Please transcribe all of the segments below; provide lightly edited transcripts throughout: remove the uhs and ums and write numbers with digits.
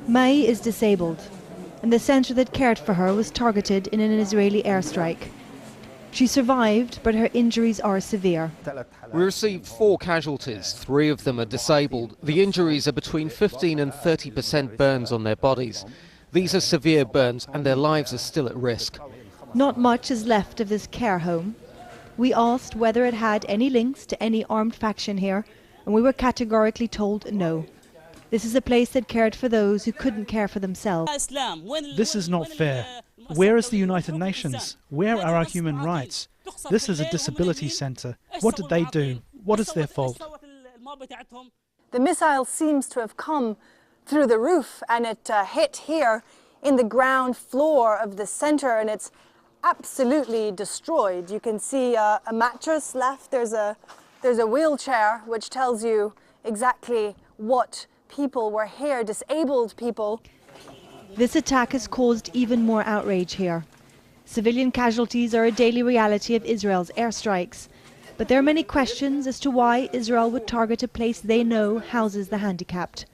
Mai is disabled, and the centre that cared for her was targeted in an Israeli airstrike. She survived, but her injuries are severe. We received 4 casualties. 3 of them are disabled. The injuries are between 15 and 30% burns on their bodies. These are severe burns, and their lives are still at risk. Not much is left of this care home. We asked whether it had any links to any armed faction here, and we were categorically told no. This is a place that cared for those who couldn't care for themselves. This is not fair. Where is the United Nations? Where are our human rights? This is a disability centre. What did they do? What is their fault? The missile seems to have come through the roof, and it hit here in the ground floor of the centre, and it's absolutely destroyed. You can see a mattress left. There's a wheelchair, which tells you exactly what people were here, disabled people. This attack has caused even more outrage here. Civilian casualties are a daily reality of Israel's airstrikes. But there are many questions as to why Israel would target a place they know houses the handicapped.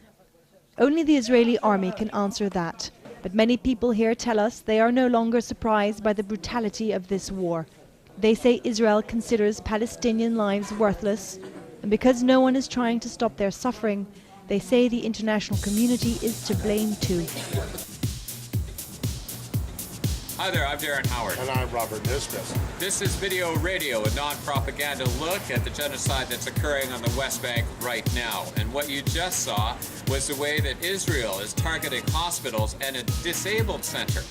Only the Israeli army can answer that. But many people here tell us they are no longer surprised by the brutality of this war. They say Israel considers Palestinian lives worthless, and because no one is trying to stop their suffering, they say the international community is to blame too. Hi there, I'm Darren Howard. And I'm Robert Nisbet. This is Video Radio, a non-propaganda look at the genocide that's occurring on the West Bank right now. And what you just saw was the way that Israel is targeting hospitals and a disabled center.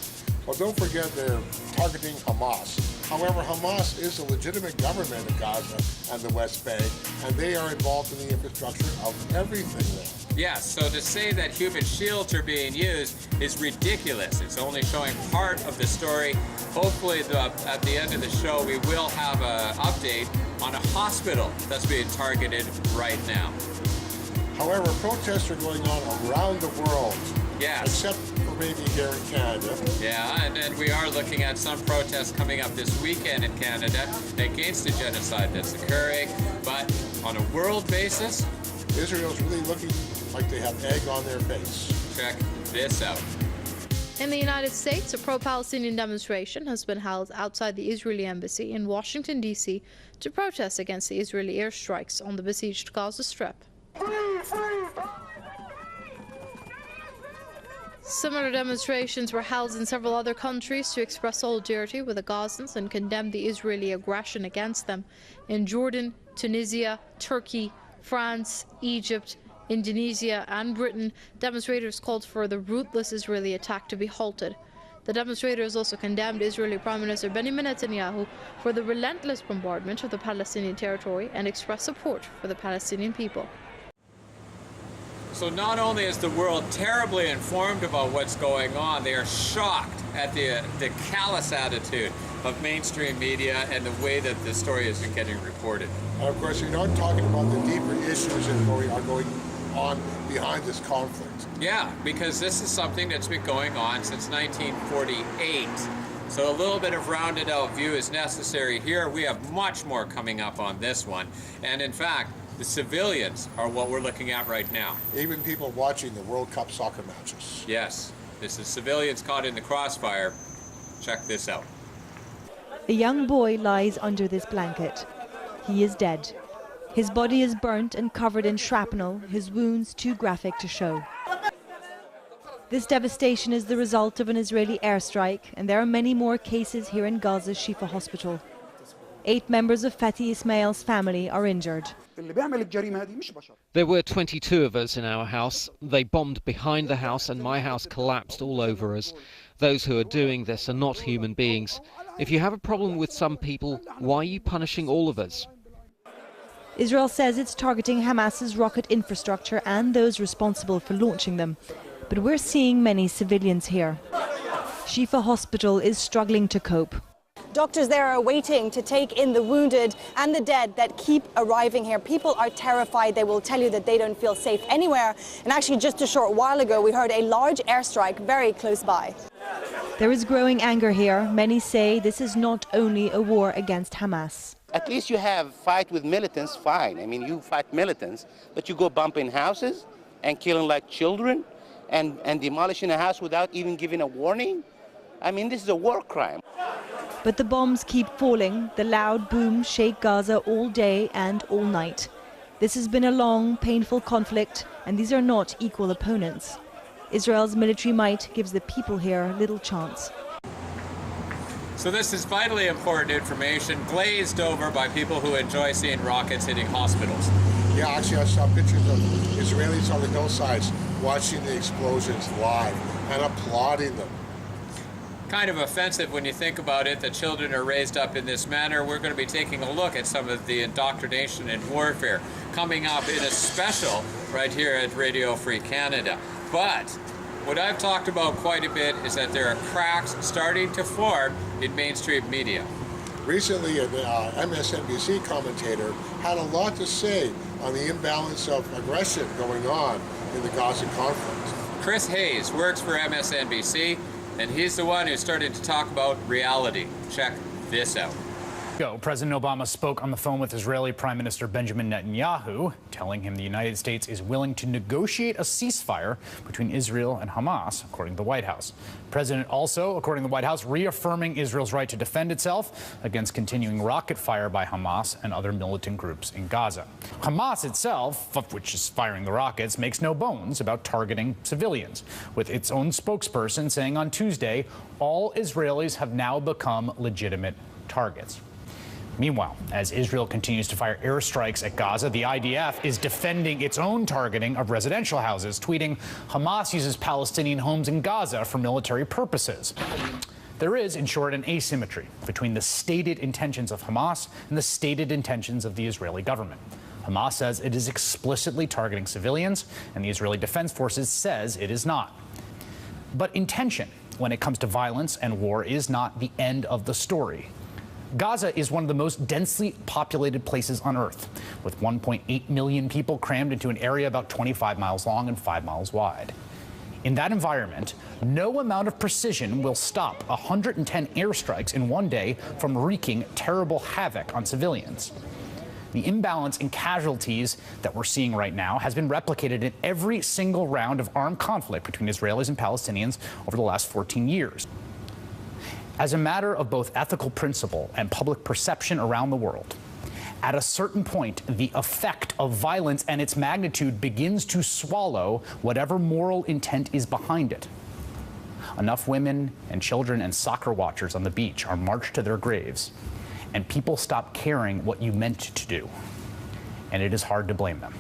Well, don't forget they're targeting Hamas. However, Hamas is a legitimate government of Gaza and the West Bank, and they are involved in the infrastructure of everything there. Yes, so to say that human shields are being used is ridiculous. It's only showing part of the story. Hopefully at the end of the show we will have an update on a hospital that's being targeted right now. However, protests are going on around the world. Yes. Except for maybe here in Canada. Yeah, and we are looking at some protests coming up this weekend in Canada against the genocide that's occurring. But on a world basis, Israel's really looking like they have egg on their face. Check this out. In the United States, a pro-Palestinian demonstration has been held outside the Israeli embassy in Washington, D.C. to protest against the Israeli airstrikes on the besieged Gaza Strip. Similar demonstrations were held in several other countries to express solidarity with the Gazans and condemn the Israeli aggression against them. In Jordan, Tunisia, Turkey, France, Egypt, Indonesia and Britain, demonstrators called for the ruthless Israeli attack to be halted. The demonstrators also condemned Israeli Prime Minister Benjamin Netanyahu for the relentless bombardment of the Palestinian territory and expressed support for the Palestinian people. So not only is the world terribly informed about what's going on, they are shocked at the callous attitude of mainstream media and the way that the story is getting reported. And of course, you're not talking about the deeper issues that are going on behind this conflict. Yeah, because this is something that's been going on since 1948. So a little bit of rounded out view is necessary here. We have much more coming up on this one. And in fact, the civilians are what we're looking at right now. Even people watching the World Cup soccer matches. Yes, this is civilians caught in the crossfire. Check this out. A young boy lies under this blanket. He is dead. His body is burnt and covered in shrapnel, his wounds too graphic to show. This devastation is the result of an Israeli airstrike, and there are many more cases here in Gaza's Shifa hospital. 8 members of Fatih Ismail's family are injured. There were 22 of us in our house. They bombed behind the house and my house collapsed all over us. Those who are doing this are not human beings. If you have a problem with some people, why are you punishing all of us? Israel says it's targeting Hamas's rocket infrastructure and those responsible for launching them. But we're seeing many civilians here. Shifa Hospital is struggling to cope. Doctors there are waiting to take in the wounded and the dead that keep arriving here. People are terrified. They will tell you that they don't feel safe anywhere. And actually, just a short while ago, we heard a large airstrike very close by. There is growing anger here. Many say this is not only a war against Hamas. At least you have fight with militants, fine. I mean, you fight militants, but you go bumping houses and killing like children and demolishing a house without even giving a warning? I mean, this is a war crime. But the bombs keep falling. The loud booms shake Gaza all day and all night. This has been a long, painful conflict, and these are not equal opponents. Israel's military might gives the people here little chance. So this is vitally important information, glazed over by people who enjoy seeing rockets hitting hospitals. Yeah, actually I saw pictures of Israelis on the hillsides watching the explosions live and applauding them. Kind of offensive when you think about it, that children are raised up in this manner. We're going to be taking a look at some of the indoctrination in warfare coming up in a special right here at Radio Free Canada. But what I've talked about quite a bit is that there are cracks starting to form in mainstream media. Recently, an MSNBC commentator had a lot to say on the imbalance of aggression going on in the Gaza conflict. Chris Hayes works for MSNBC, and he's the one who's starting to talk about reality. Check this out. President Obama spoke on the phone with Israeli Prime Minister Benjamin Netanyahu, telling him the United States is willing to negotiate a ceasefire between Israel and Hamas, according to the White House. The president also, according to the White House, reaffirming Israel's right to defend itself against continuing rocket fire by Hamas and other militant groups in Gaza. Hamas itself, which is firing the rockets, makes no bones about targeting civilians, with its own spokesperson saying on Tuesday, all Israelis have now become legitimate targets. Meanwhile, as Israel continues to fire airstrikes at Gaza, the IDF is defending its own targeting of residential houses, tweeting, Hamas uses Palestinian homes in Gaza for military purposes. There is, in short, an asymmetry between the stated intentions of Hamas and the stated intentions of the Israeli government. Hamas says it is explicitly targeting civilians, and the Israeli Defense Forces says it is not. But intention, when it comes to violence and war, is not the end of the story. Gaza is one of the most densely populated places on Earth, with 1.8 million people crammed into an area about 25 miles long and 5 miles wide. In that environment, no amount of precision will stop 110 airstrikes in one day from wreaking terrible havoc on civilians. The imbalance in casualties that we're seeing right now has been replicated in every single round of armed conflict between Israelis and Palestinians over the last 14 years. As a matter of both ethical principle and public perception around the world, at a certain point, the effect of violence and its magnitude begins to swallow whatever moral intent is behind it. Enough women and children and soccer watchers on the beach are marched to their graves, and people stop caring what you meant to do. And it is hard to blame them.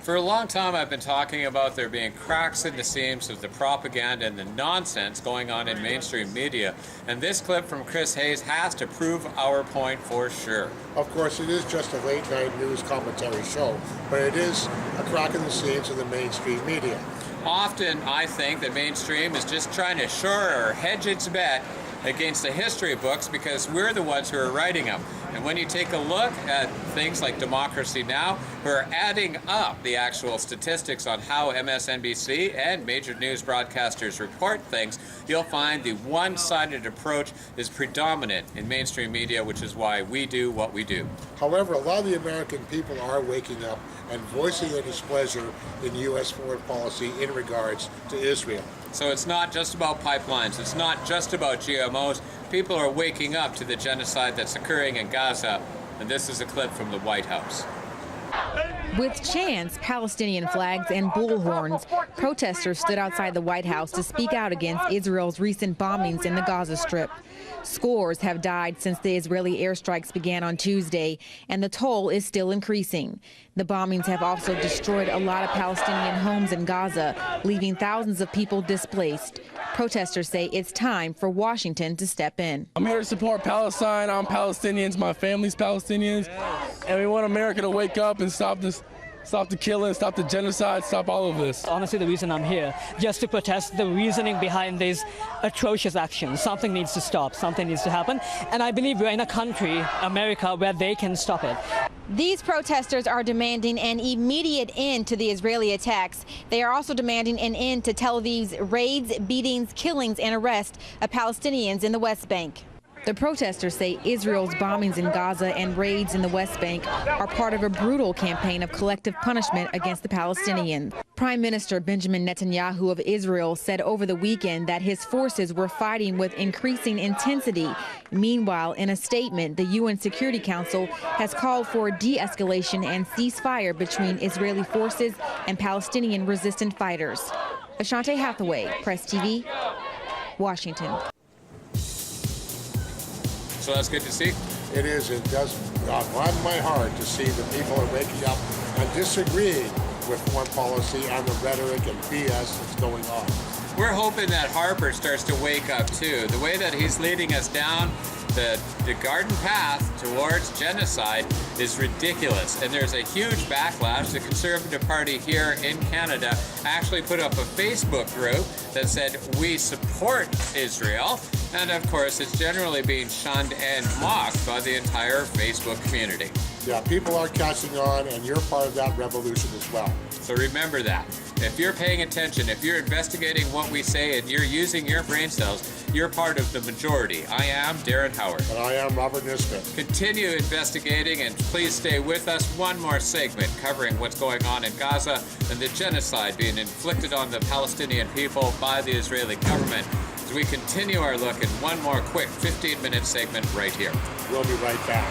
For a long time, I've been talking about there being cracks in the seams of the propaganda and the nonsense going on in mainstream media, and this clip from Chris Hayes has to prove our point for sure. Of course, it is just a late-night news commentary show, but it is a crack in the seams of the mainstream media. Often, I think that mainstream is just trying to shore or hedge its bet against the history books because we're the ones who are writing them. And when you take a look at things like Democracy Now!, who are adding up the actual statistics on how MSNBC and major news broadcasters report things, you'll find the one-sided approach is predominant in mainstream media, which is why we do what we do. However, a lot of the American people are waking up and voicing their displeasure in U.S. foreign policy in regards to Israel. So it's not just about pipelines, it's not just about GMOs. People are waking up to the genocide that's occurring in Gaza, and this is a clip from the White House. With chants, Palestinian flags, and bullhorns, protesters stood outside the White House to speak out against Israel's recent bombings in the Gaza Strip. Scores have died since the Israeli airstrikes began on Tuesday, and the toll is still increasing. The bombings have also destroyed a lot of Palestinian homes in Gaza, leaving thousands of people displaced. Protesters say it's time for Washington to step in. I'm here to support Palestine. I'm Palestinians. My family's Palestinians. And we want America to wake up and stop the killing, stop the genocide, stop all of this. Honestly, the reason I'm here, just to protest the reasoning behind these atrocious actions. Something needs to stop, something needs to happen. And I believe we're in a country, America, where they can stop it. These protesters are demanding an immediate end to the Israeli attacks. They are also demanding an end to Tel Aviv's raids, beatings, killings, and arrests of Palestinians in the West Bank. The protesters say Israel's bombings in Gaza and raids in the West Bank are part of a brutal campaign of collective punishment against the Palestinians. Prime Minister Benjamin Netanyahu of Israel said over the weekend that his forces were fighting with increasing intensity. Meanwhile, in a statement, the UN Security Council has called for a de-escalation and ceasefire between Israeli forces and Palestinian resistant fighters. Ashante Hathaway, Press TV, Washington. So that's good to see. It is. It does gladden my heart to see that people are waking up and disagreeing with foreign policy and the rhetoric and BS that's going on. We're hoping that Harper starts to wake up too. The way that he's leading us down the garden path towards genocide is ridiculous, and there's a huge backlash. The Conservative Party here in Canada actually put up a Facebook group that said, "We support Israel," and of course it's generally being shunned and mocked by the entire Facebook community. Yeah, people are catching on, and you're part of that revolution as well. So remember that. If you're paying attention, if you're investigating what we say and you're using your brain cells, you're part of the majority. I am Darren Howard. And I am Robert Nisbet. Continue investigating, and please stay with us. One more segment covering what's going on in Gaza and the genocide being inflicted on the Palestinian people by the Israeli government. As we continue our look in one more quick 15-minute segment right here. We'll be right back.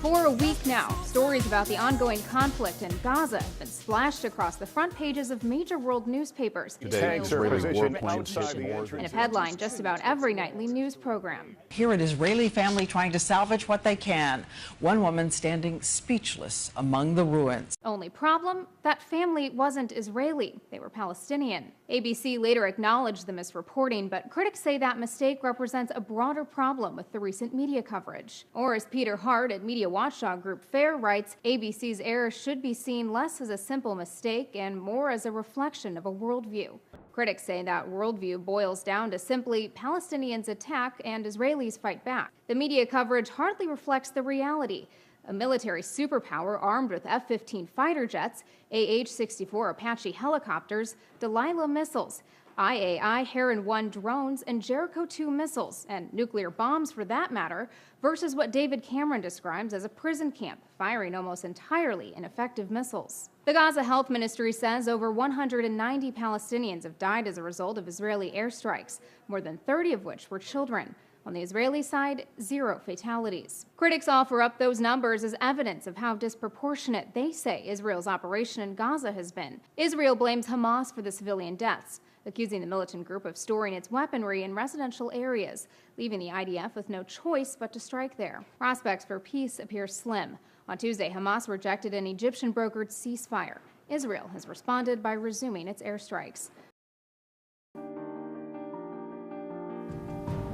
For a week now, stories about the ongoing conflict in Gaza have been splashed across the front pages of major world newspapers. Today, and have headlined just about every nightly news program. Here, an Israeli family trying to salvage what they can. One woman standing speechless among the ruins. Only problem, that family wasn't Israeli. They were Palestinian. ABC later acknowledged the misreporting, but critics say that mistake represents a broader problem with the recent media coverage. Or as Peter Hart at media watchdog group FAIR writes, ABC's error should be seen less as a simple mistake and more as a reflection of a worldview. Critics say that worldview boils down to simply Palestinians attack and Israelis fight back. The media coverage hardly reflects the reality. A military superpower armed with F-15 fighter jets, AH-64 Apache helicopters, Delilah missiles, IAI Heron-1 drones, and Jericho-2 missiles, and nuclear bombs for that matter, versus what David Cameron describes as a prison camp, firing almost entirely ineffective missiles. The Gaza Health Ministry says over 190 Palestinians have died as a result of Israeli airstrikes, more than 30 of which were children. On the Israeli side, 0 fatalities. Critics offer up those numbers as evidence of how disproportionate they say Israel's operation in Gaza has been. Israel blames Hamas for the civilian deaths, accusing the militant group of storing its weaponry in residential areas, leaving the IDF with no choice but to strike there. Prospects for peace appear slim. On Tuesday, Hamas rejected an Egyptian-brokered ceasefire. Israel has responded by resuming its airstrikes.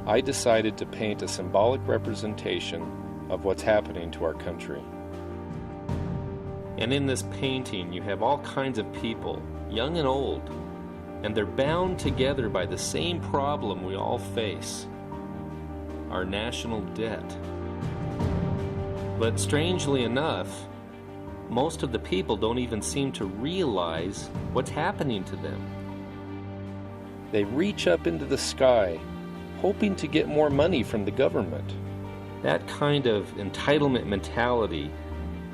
I decided to paint a symbolic representation of what's happening to our country. And in this painting, you have all kinds of people, young and old, and they're bound together by the same problem we all face, our national debt. But strangely enough, most of the people don't even seem to realize what's happening to them. They reach up into the sky, hoping to get more money from the government. That kind of entitlement mentality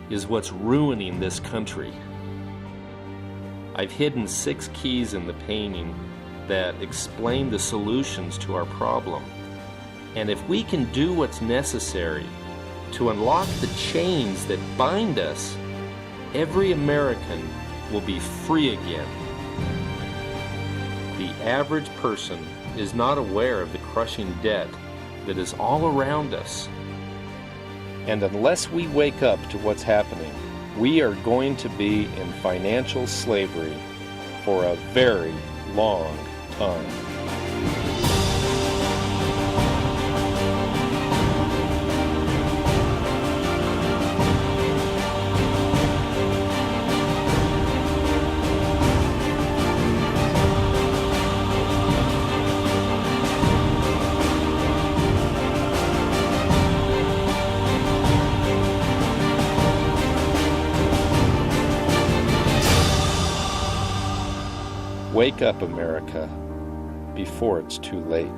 is what's ruining this country. I've hidden 6 keys in the painting that explain the solutions to our problem. And if we can do what's necessary to unlock the chains that bind us, every American will be free again. The average person is not aware of the crushing debt that is all around us. And unless we wake up to what's happening, we are going to be in financial slavery for a very long time. Wake up, America, before it's too late.